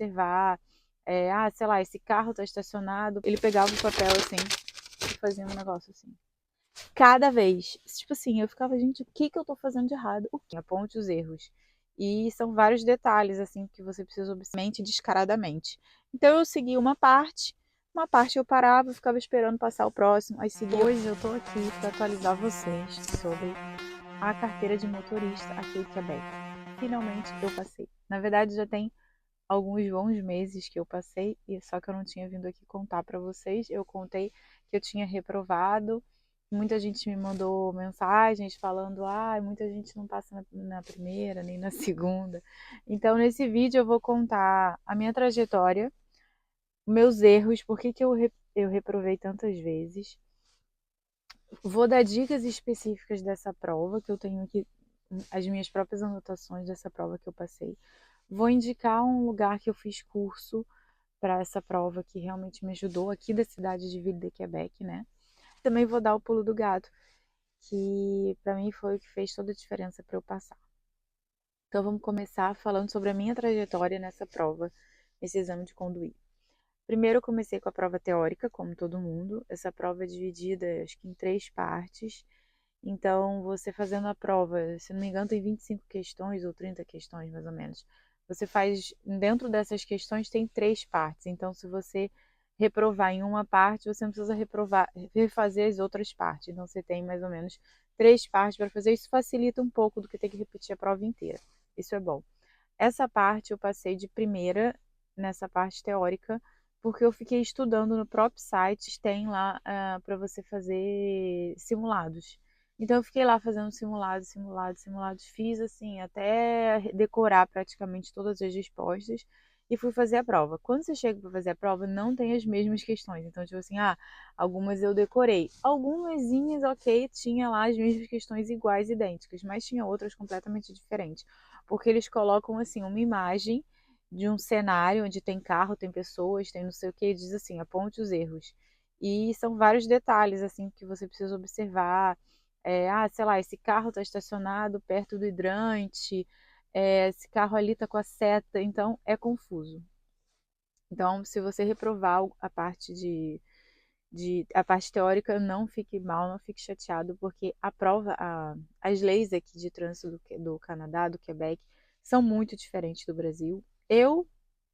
observar, sei lá, esse carro tá estacionado. Ele pegava o papel assim e fazia um negócio assim. Cada vez. Tipo assim, eu ficava, gente, o que eu tô fazendo de errado? O que? Aponte os erros. E são vários detalhes, assim, que você precisa observar descaradamente. Então eu segui uma parte eu parava, ficava esperando passar o próximo, aí seguia. Hoje eu tô aqui para atualizar vocês sobre a carteira de motorista aqui em Quebec. Finalmente eu passei. Na verdade, já tem alguns bons meses que eu passei, e só que eu não tinha vindo aqui contar para vocês. Eu contei que eu tinha reprovado. Muita gente me mandou mensagens falando, muita gente não passa na primeira, nem na segunda. Então, nesse vídeo eu vou contar a minha trajetória, meus erros, por que eu reprovei tantas vezes. Vou dar dicas específicas dessa prova, que eu tenho aqui, as minhas próprias anotações dessa prova que eu passei. Vou indicar um lugar que eu fiz curso para essa prova que realmente me ajudou, aqui da cidade de Ville de Quebec, né? Também vou dar o pulo do gato, que para mim foi o que fez toda a diferença para eu passar. Então vamos começar falando sobre a minha trajetória nessa prova, esse exame de conduir. Primeiro eu comecei com a prova teórica, como todo mundo. Essa prova é dividida, acho que em 3 partes. Então, você fazendo a prova, se não me engano, tem 25 questões ou 30 questões, mais ou menos. Você faz, dentro dessas questões, tem 3 partes. Então, se você reprovar em uma parte, você não precisa refazer as outras partes. Então, você tem mais ou menos 3 partes para fazer. Isso facilita um pouco do que ter que repetir a prova inteira. Isso é bom. Essa parte eu passei de primeira nessa parte teórica, porque eu fiquei estudando no próprio site, tem lá para você fazer simulados. Então eu fiquei lá fazendo simulados, fiz assim até decorar praticamente todas as respostas e fui fazer a prova. Quando você chega para fazer a prova, não tem as mesmas questões. Então, tipo assim, algumas eu decorei. Algumasinhas, ok, tinha lá as mesmas questões iguais, idênticas, mas tinha outras completamente diferentes. Porque eles colocam assim uma imagem de um cenário onde tem carro, tem pessoas, tem não sei o que, e diz assim, aponte os erros. E são vários detalhes assim que você precisa observar. Sei lá, esse carro está estacionado perto do hidrante, esse carro ali está com a seta, então é confuso. Então, se você reprovar a parte a parte teórica, não fique mal, não fique chateado, porque a prova, as leis aqui de trânsito do Canadá, do Quebec, são muito diferentes do Brasil. Eu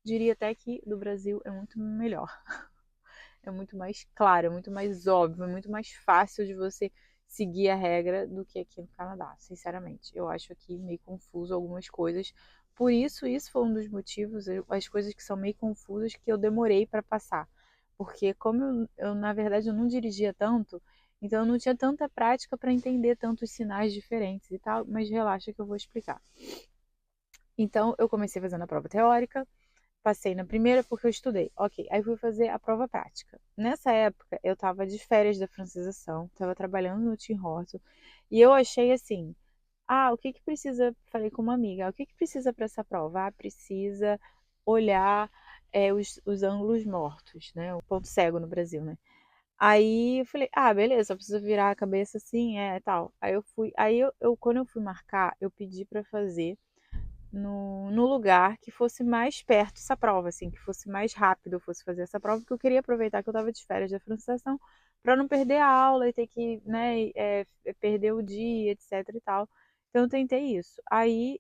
diria até que do Brasil é muito melhor. É muito mais claro, é muito mais óbvio, é muito mais fácil de você seguir a regra do que aqui no Canadá, sinceramente. Eu acho aqui meio confuso algumas coisas. Por isso, isso foi um dos motivos, as coisas que são meio confusas, que eu demorei para passar. Porque como na verdade, eu não dirigia tanto, então eu não tinha tanta prática para entender tantos sinais diferentes e tal, mas relaxa que eu vou explicar. Então, eu comecei fazendo a prova teórica, passei na primeira porque eu estudei. Ok, aí fui fazer a prova prática. Nessa época, eu estava de férias da francização, estava trabalhando no Tim Hortons, e eu achei assim, o que que precisa, falei com uma amiga, o que que precisa para essa prova? Precisa olhar os ângulos mortos, né? O ponto cego no Brasil, né? Aí eu falei, beleza, só preciso virar a cabeça assim, tal. Aí eu fui, quando eu fui marcar, eu pedi para fazer no lugar que fosse mais perto dessa prova, assim, que fosse mais rápido eu fosse fazer essa prova, porque eu queria aproveitar que eu estava de férias da francização para não perder a aula e ter que, né, perder o dia, etc e tal. Então eu tentei isso. Aí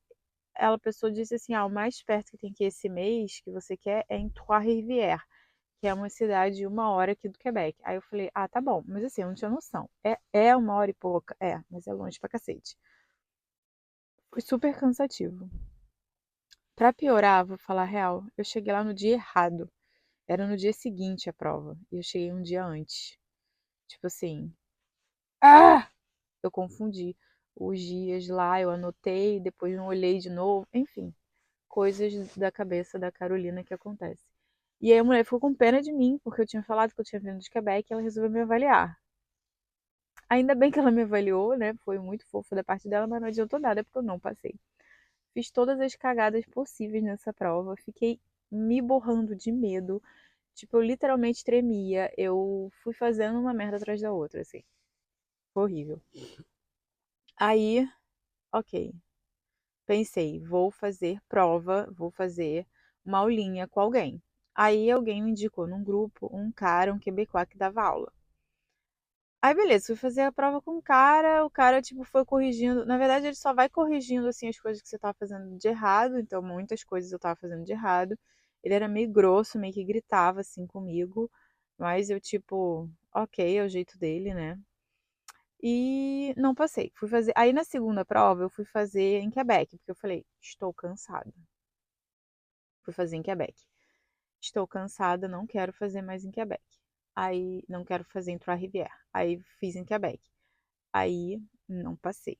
a pessoa disse assim, o mais perto que tem que ir esse mês, que você quer, é em Trois-Rivières, que é uma cidade de 1 hora aqui do Quebec. Aí eu falei, tá bom, mas assim, eu não tinha noção. É 1 hora e pouca? Mas é longe pra cacete. Foi super cansativo. Pra piorar, vou falar a real, eu cheguei lá no dia errado. Era no dia seguinte a prova. E eu cheguei um dia antes. Tipo assim. Eu confundi os dias lá, eu anotei, depois não olhei de novo. Enfim, coisas da cabeça da Carolina que acontece. E aí a mulher ficou com pena de mim, porque eu tinha falado que eu tinha vindo de Quebec e ela resolveu me avaliar. Ainda bem que ela me avaliou, né? Foi muito fofo da parte dela, mas não adiantou nada porque eu não passei. Fiz todas as cagadas possíveis nessa prova, fiquei me borrando de medo. Tipo, eu literalmente tremia. Eu fui fazendo uma merda atrás da outra, assim. Foi horrível. Aí, ok. Pensei, vou fazer prova, vou fazer uma aulinha com alguém. Aí alguém me indicou num grupo um cara, um quebecois que dava aula. Aí beleza, fui fazer a prova com o cara tipo foi corrigindo, na verdade ele só vai corrigindo assim as coisas que você tava fazendo de errado, então muitas coisas eu tava fazendo de errado. Ele era meio grosso, meio que gritava assim comigo, mas eu tipo, ok, é o jeito dele, né? E não passei. Fui fazer. Aí na segunda prova eu fui fazer em Quebec, porque eu falei, estou cansada. Fui fazer em Quebec. Estou cansada, não quero fazer mais em Quebec. Aí não quero fazer em Trois-Rivières. Aí fiz em Quebec. Aí não passei.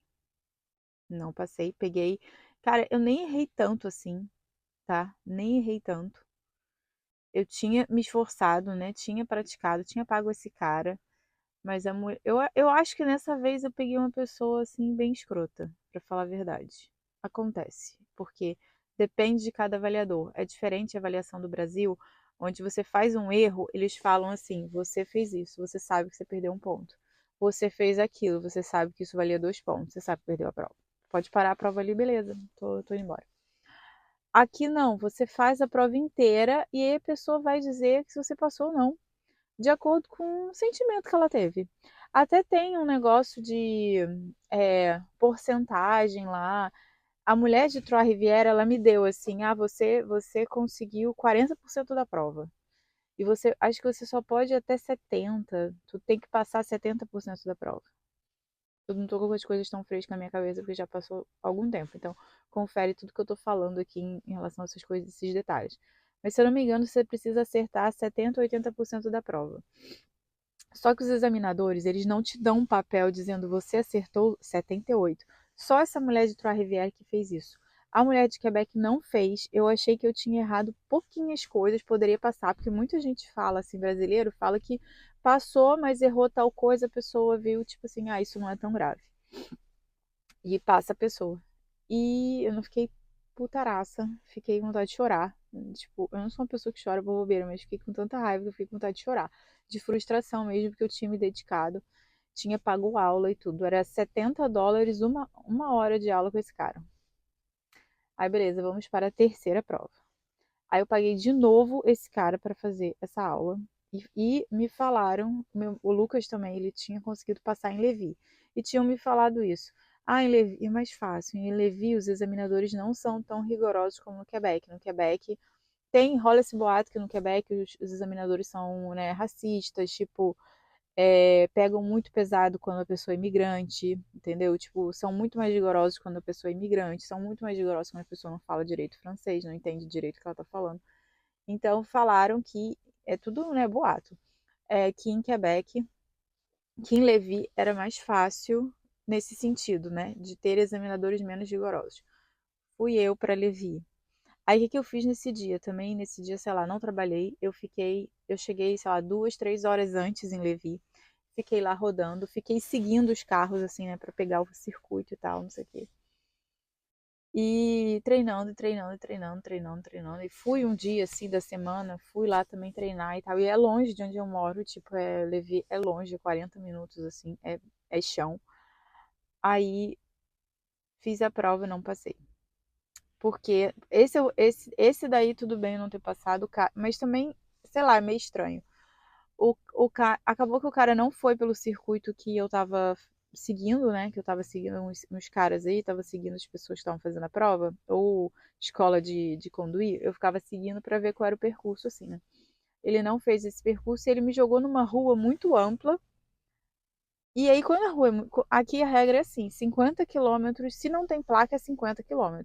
Não passei, peguei. Cara, eu nem errei tanto assim, tá? Nem errei tanto. Eu tinha me esforçado, né? Tinha praticado, tinha pago esse cara. Mas eu acho que nessa vez eu peguei uma pessoa assim bem escrota, pra falar a verdade. Acontece, porque depende de cada avaliador. É diferente a avaliação do Brasil, onde você faz um erro, eles falam assim: você fez isso, você sabe que você perdeu um ponto. Você fez aquilo, você sabe que isso valia 2 pontos, você sabe que perdeu a prova. Pode parar a prova ali, beleza, tô indo embora. Aqui não, você faz a prova inteira e aí a pessoa vai dizer se você passou ou não de acordo com o sentimento que ela teve. Até tem um negócio de porcentagem lá. A mulher de Trois-Rivières, ela me deu assim, você conseguiu 40% da prova. E você, acho que você só pode ir até 70. Tu tem que passar 70% da prova. Eu não tô com as coisas tão frescas na minha cabeça porque já passou algum tempo. Então, confere tudo que eu tô falando aqui em relação a essas coisas, esses detalhes. Mas se eu não me engano, você precisa acertar 70 ou 80% da prova. Só que os examinadores, eles não te dão um papel dizendo você acertou 78. Só essa mulher de Trois-Rivières que fez isso. A mulher de Quebec não fez. Eu achei que eu tinha errado pouquinhas coisas, poderia passar, porque muita gente fala assim, brasileiro, fala que passou, mas errou tal coisa, a pessoa viu, tipo assim, ah, isso não é tão grave. E passa a pessoa. E eu não fiquei putaraça, fiquei com vontade de chorar. Tipo, eu não sou uma pessoa que chora por bobeira, mas fiquei com tanta raiva que eu fiquei com vontade de chorar. De frustração mesmo, porque eu tinha me dedicado, tinha pago aula e tudo. Era US$ 70 uma hora de aula com esse cara. Aí, beleza, vamos para a terceira prova. Aí eu paguei de novo esse cara para fazer essa aula. E me falaram, o Lucas também, ele tinha conseguido passar em Levi. E tinham me falado isso. Ah, em Levi é mais fácil. Em Levi, os examinadores não são tão rigorosos como no Quebec. No Quebec, rola esse boato que no Quebec os examinadores são, né, racistas, tipo, pegam muito pesado quando a pessoa é imigrante, entendeu? Tipo, são muito mais rigorosos quando a pessoa é imigrante, são muito mais rigorosos quando a pessoa não fala direito francês, não entende direito o que ela tá falando. Então falaram que é tudo, né, boato. Que em Quebec, que em Levi era mais fácil nesse sentido, né, de ter examinadores menos rigorosos. Fui eu para Levi. Aí o que que eu fiz nesse dia também? Nesse dia, sei lá, não trabalhei. Eu cheguei, sei lá, 2, 3 horas antes em Levi. Fiquei lá rodando, fiquei seguindo os carros assim, né, para pegar o circuito e tal, não sei o quê. E treinando, treinando, treinando, treinando, treinando. E fui um dia assim da semana, fui lá também treinar e tal. E é longe de onde eu moro, tipo, Levi é longe, 40 minutos assim, é chão. Aí fiz a prova e não passei. Porque esse daí tudo bem eu não ter passado, mas também, sei lá, é meio estranho. Acabou que o cara não foi pelo circuito que eu tava seguindo, né? Que eu tava seguindo uns caras aí, tava seguindo as pessoas que estavam fazendo a prova, ou escola de conduzir, eu ficava seguindo para ver qual era o percurso, assim, né? Ele não fez esse percurso e ele me jogou numa rua muito ampla. E aí, quando a rua. Aqui a regra é assim: 50 km, se não tem placa, é 50 km.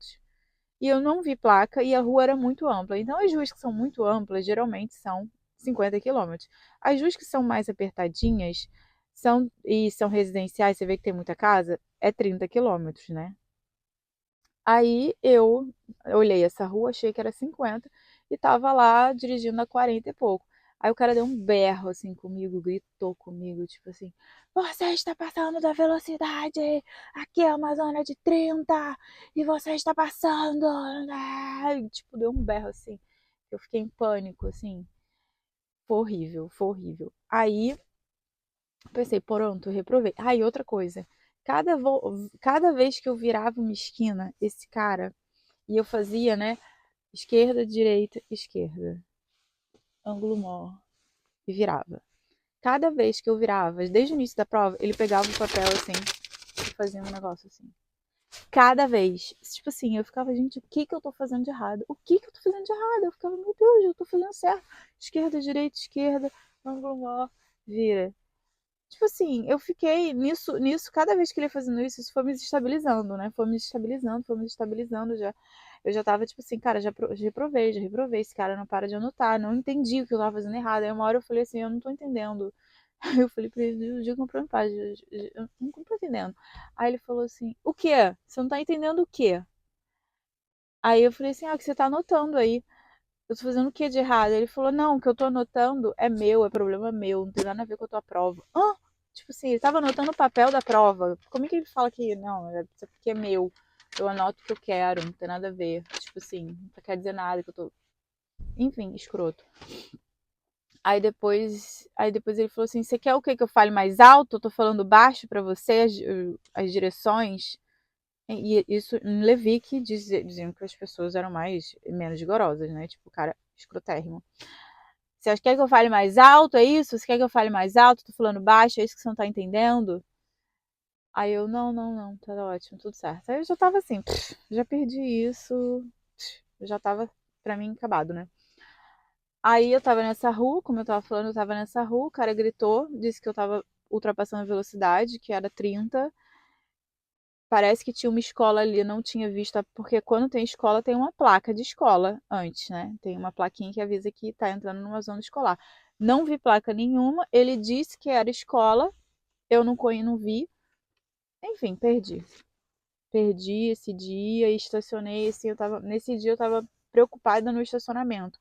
E eu não vi placa e a rua era muito ampla. Então, as ruas que são muito amplas geralmente são 50 km. As ruas que são mais apertadinhas são residenciais, você vê que tem muita casa, é 30 km, né? Aí eu olhei essa rua, achei que era 50 e tava lá dirigindo a 40 e pouco. Aí o cara deu um berro assim comigo, gritou comigo, tipo assim: Você está passando da velocidade, aqui é uma zona de 30 e você está passando. E, tipo, deu um berro assim. Eu fiquei em pânico, assim. Foi horrível, foi horrível. Aí pensei, pronto, reprovei. Aí outra coisa, cada vez que eu virava uma esquina, esse cara, e eu fazia, né? esquerda, direita, esquerda, ângulo mor, e virava. Cada vez que eu virava, desde o início da prova, ele pegava o papel assim e fazia um negócio assim. Cada vez. Tipo assim, eu ficava, gente, o que que eu tô fazendo de errado? O que que eu tô fazendo de errado? Eu ficava, meu Deus, eu tô fazendo certo. Esquerda, direita, esquerda, ângulo mor, vira. Tipo assim, eu fiquei nisso, cada vez que ele ia fazendo isso, isso foi me desestabilizando, né? Foi me desestabilizando já. Eu já tava, tipo assim, cara, já reprovei. Esse cara não para de anotar, não entendi o que eu tava fazendo errado. Aí uma hora eu falei assim, eu não tô entendendo. Aí eu falei pra ele, o dia comprando página, eu não tô entendendo. Aí ele falou assim, o quê? Você não tá entendendo o quê? Aí eu falei assim, ah, o que você tá anotando aí? Eu tô fazendo o que de errado? Ele falou, não, o que eu tô anotando é meu, é problema meu, não tem nada a ver com a tua prova. Hã? Tipo assim, ele tava anotando o papel da prova. Como é que ele fala que não, é porque é meu? Eu anoto o que eu quero, não tem nada a ver. Tipo assim, não quer dizer nada que eu tô. Enfim, escroto. Aí depois ele falou assim: você quer o quê? Que eu fale mais alto? Eu tô falando baixo pra você, as direções. E isso em Levi que diziam que as pessoas eram menos rigorosas, né? Tipo, o cara escrotérrimo. Você quer que eu fale mais alto? É isso? Você quer que eu fale mais alto? Tô falando baixo? É isso que você não tá entendendo? Aí eu, não, tá ótimo, tudo certo. Aí eu já tava assim, já perdi isso, já tava pra mim acabado, né? Aí eu tava nessa rua, como eu tava falando, eu tava nessa rua, o cara gritou, disse que eu tava ultrapassando a velocidade, que era 30. Parece que tinha uma escola ali, não tinha visto, porque quando tem escola tem uma placa de escola antes, né? Tem uma plaquinha que avisa que tá entrando numa zona escolar. Não vi placa nenhuma, ele disse que era escola, eu não vi. Enfim, perdi. Perdi esse dia e estacionei, assim, nesse dia eu tava preocupada no estacionamento,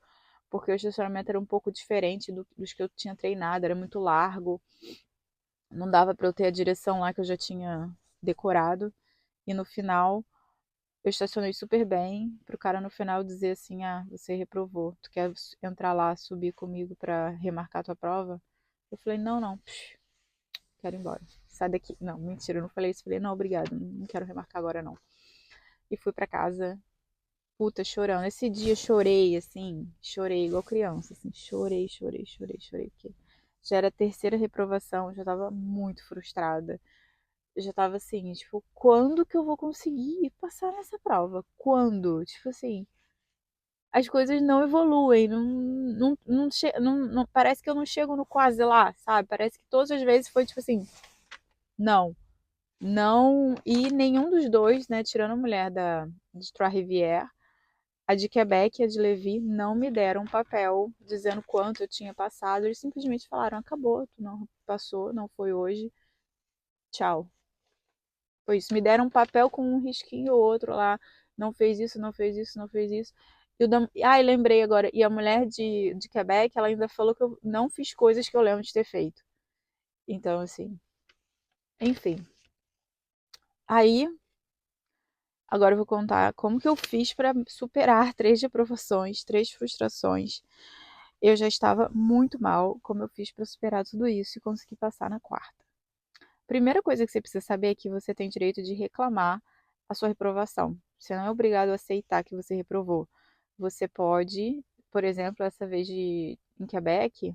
porque o estacionamento era um pouco diferente dos que eu tinha treinado, era muito largo, não dava para eu ter a direção lá que eu já tinha decorado. E no final, eu estacionei super bem, pro cara no final dizer assim: ah, você reprovou, tu quer entrar lá, subir comigo para remarcar tua prova? Eu falei: não, quero ir embora, sai daqui. Não, mentira, eu não falei isso, falei: não, obrigado, não quero remarcar agora não. E fui para casa, puta, chorando. Esse dia eu chorei, assim, chorei igual criança, assim, chorei, porque já era a terceira reprovação, eu já tava muito frustrada. Eu já tava assim, tipo, quando que eu vou conseguir passar nessa prova? Quando? Tipo assim, as coisas não evoluem, parece que eu não chego no quase lá, sabe? Parece que todas as vezes foi tipo assim, não, não, e nenhum dos dois, né, tirando a mulher de Trois-Rivières, a de Quebec e a de Levi não me deram um papel dizendo quanto eu tinha passado. Eles simplesmente falaram: acabou, tu não passou, não foi hoje, tchau. Foi isso. Me deram um papel com um risquinho ou outro lá. Não fez isso, não fez isso, não fez isso. E lembrei agora. E a mulher de Quebec, ela ainda falou que eu não fiz coisas que eu lembro de ter feito. Então, assim, enfim. Aí, agora eu vou contar como que eu fiz para superar 3 reprovações, 3 frustrações. Eu já estava muito mal, como eu fiz para superar tudo isso e conseguir passar na quarta. Primeira coisa que você precisa saber é que você tem direito de reclamar a sua reprovação. Você não é obrigado a aceitar que você reprovou. Você pode, por exemplo, essa vez em Quebec,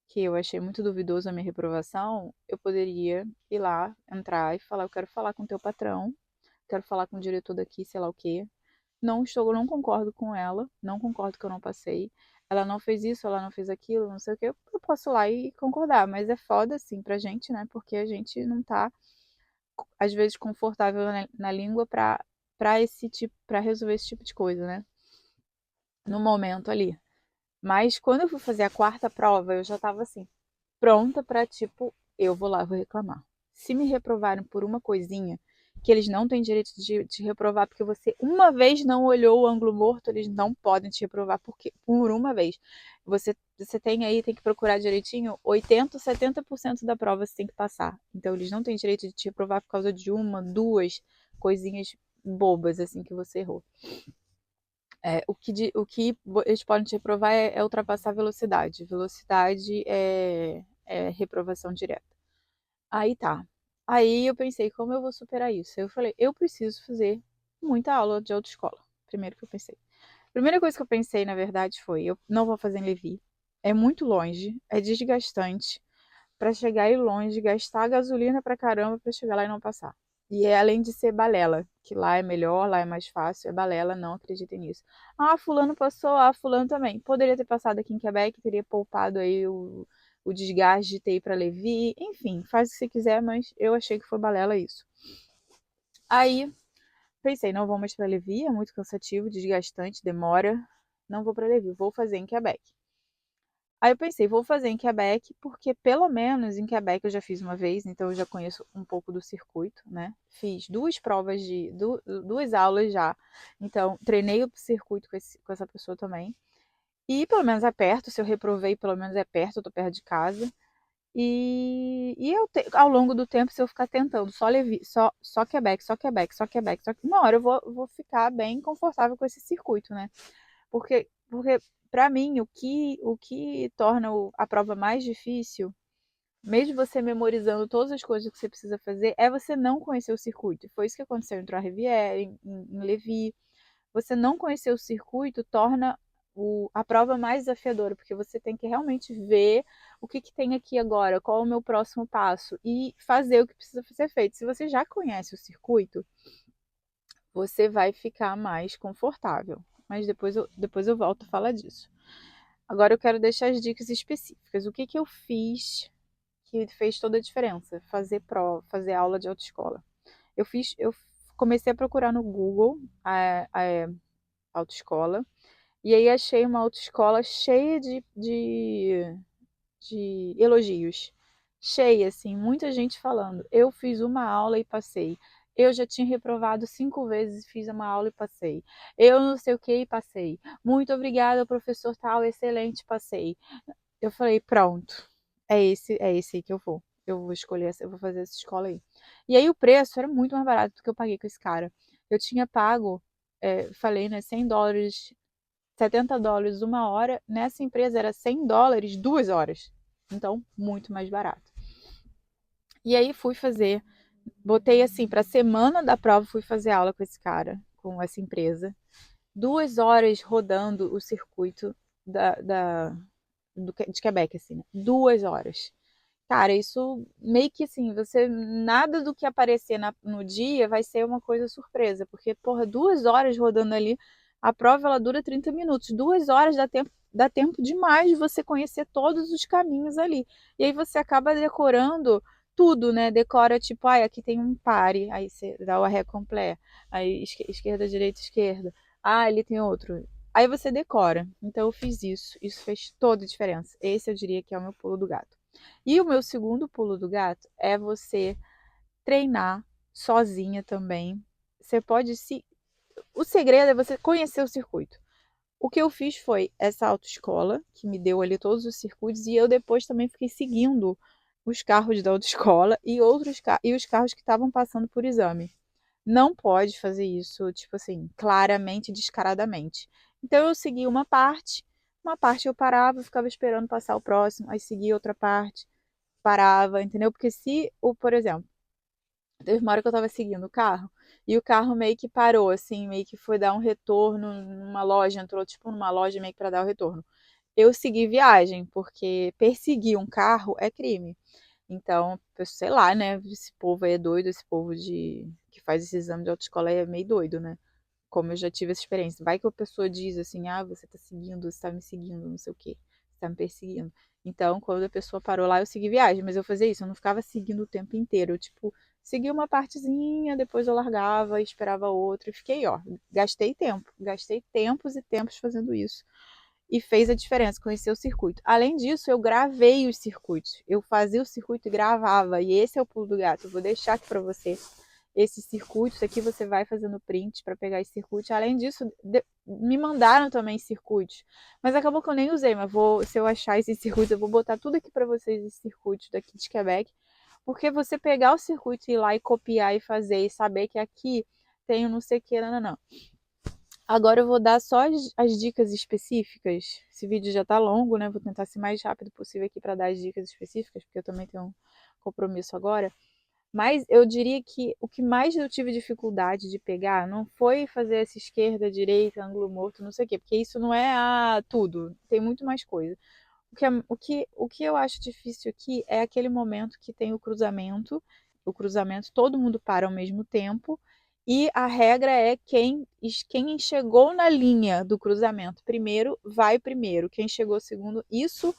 que eu achei muito duvidoso a minha reprovação, eu poderia ir lá, entrar e falar: eu quero falar com o teu patrão, quero falar com o diretor daqui, sei lá o quê. Não concordo com ela, não concordo que eu não passei. Ela não fez isso, ela não fez aquilo, não sei o que. Eu posso ir lá e concordar, mas é foda assim pra gente, né? Porque a gente não tá às vezes confortável na língua para resolver esse tipo de coisa, né? No momento ali. Mas quando eu fui fazer a quarta prova, eu já tava assim, pronta para tipo, eu vou lá, vou reclamar. Se me reprovarem por uma coisinha, que eles não têm direito de te reprovar porque você uma vez não olhou o ângulo morto, eles não podem te reprovar por uma vez. Você tem que procurar direitinho, 80, 70% da prova você tem que passar. Então eles não têm direito de te reprovar por causa de uma, duas coisinhas bobas assim que você errou. O que eles podem te reprovar é ultrapassar a velocidade. Velocidade é reprovação direta. Aí tá. Aí eu pensei, como eu vou superar isso? Eu falei, eu preciso fazer muita aula de autoescola. Primeiro que eu pensei. Primeira coisa que eu pensei, na verdade, foi: eu não vou fazer em Levi. É muito longe, é desgastante. Pra chegar aí longe, gastar gasolina pra caramba pra chegar lá e não passar. E é além de ser balela, que lá é melhor, lá é mais fácil, é balela, não acreditem nisso. Ah, fulano passou, ah, fulano também. Poderia ter passado aqui em Quebec, teria poupado aí o desgaste de ter ido pra Levi. Enfim, faz o que você quiser, mas eu achei que foi balela isso. Aí pensei, não vou mais pra Levi, é muito cansativo, desgastante, demora. Não vou pra Levi, vou fazer em Quebec. Aí eu pensei, vou fazer em Quebec, porque pelo menos em Quebec eu já fiz uma vez, então eu já conheço um pouco do circuito, né? Fiz duas provas duas aulas já. Então, treinei o circuito com essa pessoa também. E pelo menos é perto, se eu reprovei, pelo menos é perto, eu tô perto de casa. Ao longo do tempo, se eu ficar tentando só Quebec, só Quebec, só Quebec, uma hora vou ficar bem confortável com esse circuito, né? Porque para mim, o que torna a prova mais difícil, mesmo você memorizando todas as coisas que você precisa fazer, é você não conhecer o circuito. Foi isso que aconteceu em Trois-Rivières, em Levis. Você não conhecer o circuito torna a prova mais desafiadora, porque você tem que realmente ver o que tem aqui agora, qual é o meu próximo passo e fazer o que precisa ser feito. Se você já conhece o circuito, você vai ficar mais confortável. Mas depois eu volto a falar disso. Agora eu quero deixar as dicas específicas. O que eu fiz que fez toda a diferença? Fazer aula de autoescola. Eu comecei a procurar no Google a autoescola e aí achei uma autoescola cheia de elogios. Cheia, assim, muita gente falando. Eu fiz uma aula e passei. Eu já tinha reprovado 5 vezes, fiz uma aula e passei. Eu não sei o que e passei. Muito obrigada, professor tal, excelente, passei. Eu falei, pronto, é esse aí que eu vou. Eu vou escolher, eu vou fazer essa escola aí. E aí o preço era muito mais barato do que eu paguei com esse cara. Eu tinha pago, falei, né, $100, $70 uma hora. Nessa empresa era $100 2 horas. Então, muito mais barato. E aí fui fazer, botei assim, para a semana da prova, fui fazer aula com esse cara, com essa empresa. 2 horas rodando o circuito de Quebec, assim, né? 2 horas. Cara, isso meio que assim, nada do que aparecer no dia vai ser uma coisa surpresa, porque, porra, 2 horas rodando ali, a prova ela dura 30 minutos. 2 horas dá tempo demais de você conhecer todos os caminhos ali. E aí você acaba decorando tudo, né? Decora tipo, aqui tem um pare, aí você dá o arré complet, aí esquerda, direita, esquerda. Ah, ali tem outro. Aí você decora. Então eu fiz isso. Isso fez toda a diferença. Esse eu diria que é o meu pulo do gato. E o meu segundo pulo do gato é você treinar sozinha também. Você pode se. O segredo é você conhecer o circuito. O que eu fiz foi essa autoescola, que me deu ali todos os circuitos, e eu depois também fiquei seguindo os carros da autoescola e os carros que estavam passando por exame. Não pode fazer isso, tipo assim, claramente, descaradamente. Então eu segui uma parte eu parava, ficava esperando passar o próximo, aí seguia outra parte, parava, entendeu? Porque por exemplo, teve uma hora que eu tava seguindo o carro e o carro meio que parou, assim, meio que foi dar um retorno numa loja, entrou tipo numa loja meio que para dar o retorno. Eu segui viagem, porque perseguir um carro é crime. Então, sei lá, né? Esse povo aí é doido, esse povo que faz esse exame de autoescola é meio doido, né? Como eu já tive essa experiência. Vai que a pessoa diz assim, você tá seguindo, você tá me seguindo, não sei o quê, você tá me perseguindo. Então, quando a pessoa parou lá, eu segui viagem, mas eu fazia isso, eu não ficava seguindo o tempo inteiro. Eu, tipo, seguia uma partezinha, depois eu largava e esperava outra. E fiquei, ó, gastei tempos e tempos fazendo isso. E fez a diferença, conhecer o circuito. Além disso, eu gravei os circuitos. Eu fazia o circuito e gravava. E esse é o pulo do gato. Eu vou deixar aqui para você esses circuitos. Aqui você vai fazendo print para pegar esse circuito. Além disso, me mandaram também circuitos. Mas acabou que eu nem usei. Mas se eu achar esses circuitos, eu vou botar tudo aqui para vocês, esses circuitos daqui de Quebec. Porque você pegar o circuito e ir lá e copiar e fazer e saber que aqui tem um não sei o que, não. Agora eu vou dar só as dicas específicas. Esse vídeo já tá longo, né? Vou tentar ser mais rápido possível aqui para dar as dicas específicas, porque eu também tenho um compromisso agora. Mas eu diria que o que mais eu tive dificuldade de pegar não foi fazer essa esquerda, direita, ângulo morto, não sei o quê, porque isso não é tudo, tem muito mais coisa. O que eu acho difícil aqui é aquele momento que tem o cruzamento todo mundo para ao mesmo tempo, e a regra é quem chegou na linha do cruzamento primeiro, vai primeiro. Quem chegou segundo, isso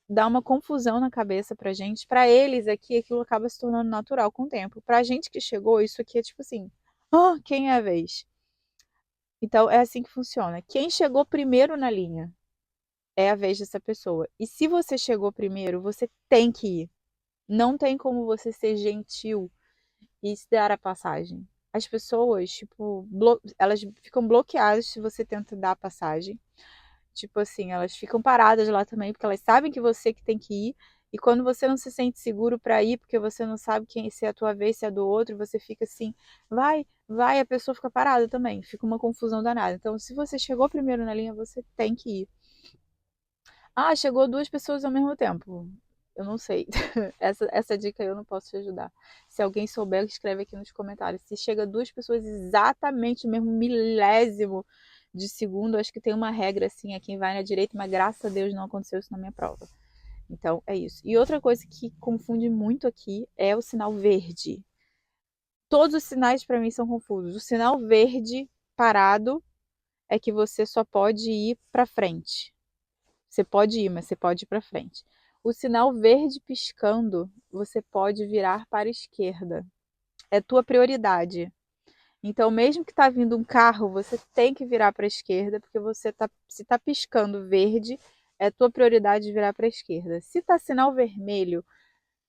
dá uma confusão na cabeça pra gente. Pra eles aqui, aquilo acaba se tornando natural com o tempo. Pra gente que chegou, isso aqui é tipo assim, quem é a vez? Então é assim que funciona. Quem chegou primeiro na linha é a vez dessa pessoa. E se você chegou primeiro, você tem que ir. Não tem como você ser gentil e se dar a passagem. As pessoas, tipo, elas ficam bloqueadas se você tenta dar a passagem. Tipo assim, elas ficam paradas lá também, porque elas sabem que você que tem que ir. E quando você não se sente seguro para ir, porque você não sabe se é a tua vez, se é a do outro, você fica assim, vai, vai, a pessoa fica parada também. Fica uma confusão danada. Então, se você chegou primeiro na linha, você tem que ir. Ah, chegou duas pessoas ao mesmo tempo. Eu não sei. Essa dica eu não posso te ajudar. Se alguém souber, escreve aqui nos comentários. Se chega duas pessoas exatamente no mesmo milésimo de segundo, acho que tem uma regra assim, é quem vai na direita, mas graças a Deus não aconteceu isso na minha prova. Então, é isso. E outra coisa que confunde muito aqui é o sinal verde. Todos os sinais para mim são confusos. O sinal verde parado é que você só pode ir para frente. Você pode ir, mas você pode ir para frente. O sinal verde piscando, você pode virar para a esquerda. É tua prioridade. Então, mesmo que está vindo um carro, você tem que virar para a esquerda, porque se está piscando verde, é tua prioridade virar para a esquerda. Se está sinal vermelho,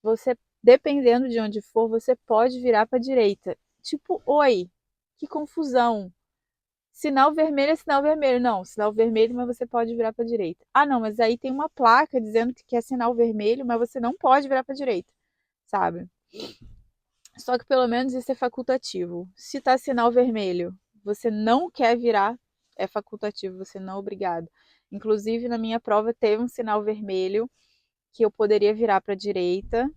você, dependendo de onde for, você pode virar para a direita. Tipo, oi, que confusão. Sinal vermelho é sinal vermelho. Não, sinal vermelho, mas você pode virar para a direita. Ah, não, mas aí tem uma placa dizendo que é sinal vermelho, mas você não pode virar para a direita, sabe? Só que pelo menos isso é facultativo. Se tá sinal vermelho, você não quer virar, é facultativo, você não é obrigado. Inclusive, na minha prova teve um sinal vermelho que eu poderia virar para a direita,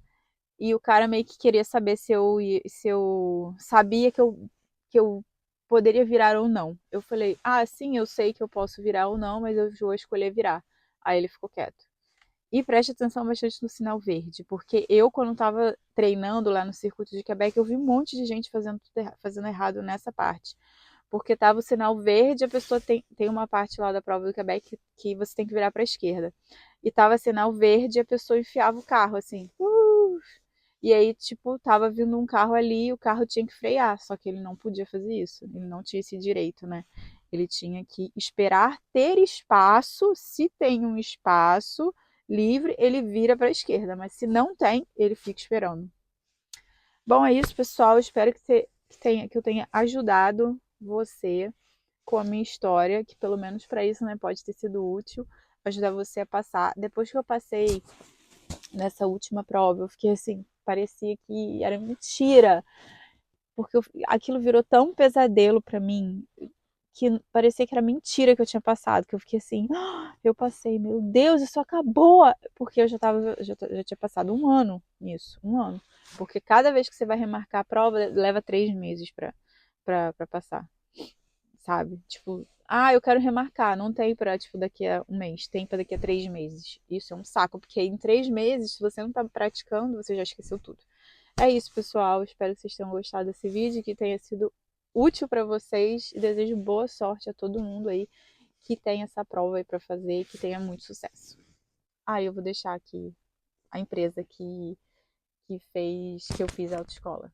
e o cara meio que queria saber se eu sabia que eu poderia virar ou não. Eu falei, sim, eu sei que eu posso virar ou não, mas eu vou escolher virar. Aí ele ficou quieto. E preste atenção bastante no sinal verde, porque eu, quando estava treinando lá no circuito de Quebec, eu vi um monte de gente fazendo errado nessa parte. Porque estava o sinal verde, a pessoa tem uma parte lá da prova do Quebec que você tem que virar para a esquerda. E tava sinal verde, a pessoa enfiava o carro assim. E aí, tipo, tava vindo um carro ali, o carro tinha que frear, só que ele não podia fazer isso, ele não tinha esse direito, né? Ele tinha que esperar ter espaço, se tem um espaço livre, ele vira para a esquerda, mas se não tem, ele fica esperando. Bom, é isso, pessoal, espero que eu tenha ajudado você com a minha história, que pelo menos para isso, né, pode ter sido útil, ajudar você a passar. Depois que eu passei nessa última prova, eu fiquei assim, parecia que era mentira, porque aquilo virou tão pesadelo para mim que parecia que era mentira que eu tinha passado, que eu fiquei assim, eu passei, meu Deus, isso acabou, porque eu já tinha passado um ano nisso, um ano, porque cada vez que você vai remarcar a prova leva 3 meses para passar, sabe? Tipo, eu quero remarcar, não tem pra, tipo, daqui a um mês, tem pra daqui a 3 meses. Isso é um saco, porque em 3 meses, se você não tá praticando, você já esqueceu tudo. É isso, pessoal. Espero que vocês tenham gostado desse vídeo, que tenha sido útil para vocês. E desejo boa sorte a todo mundo aí que tem essa prova aí para fazer e que tenha muito sucesso. Eu vou deixar aqui a empresa que eu fiz a autoescola.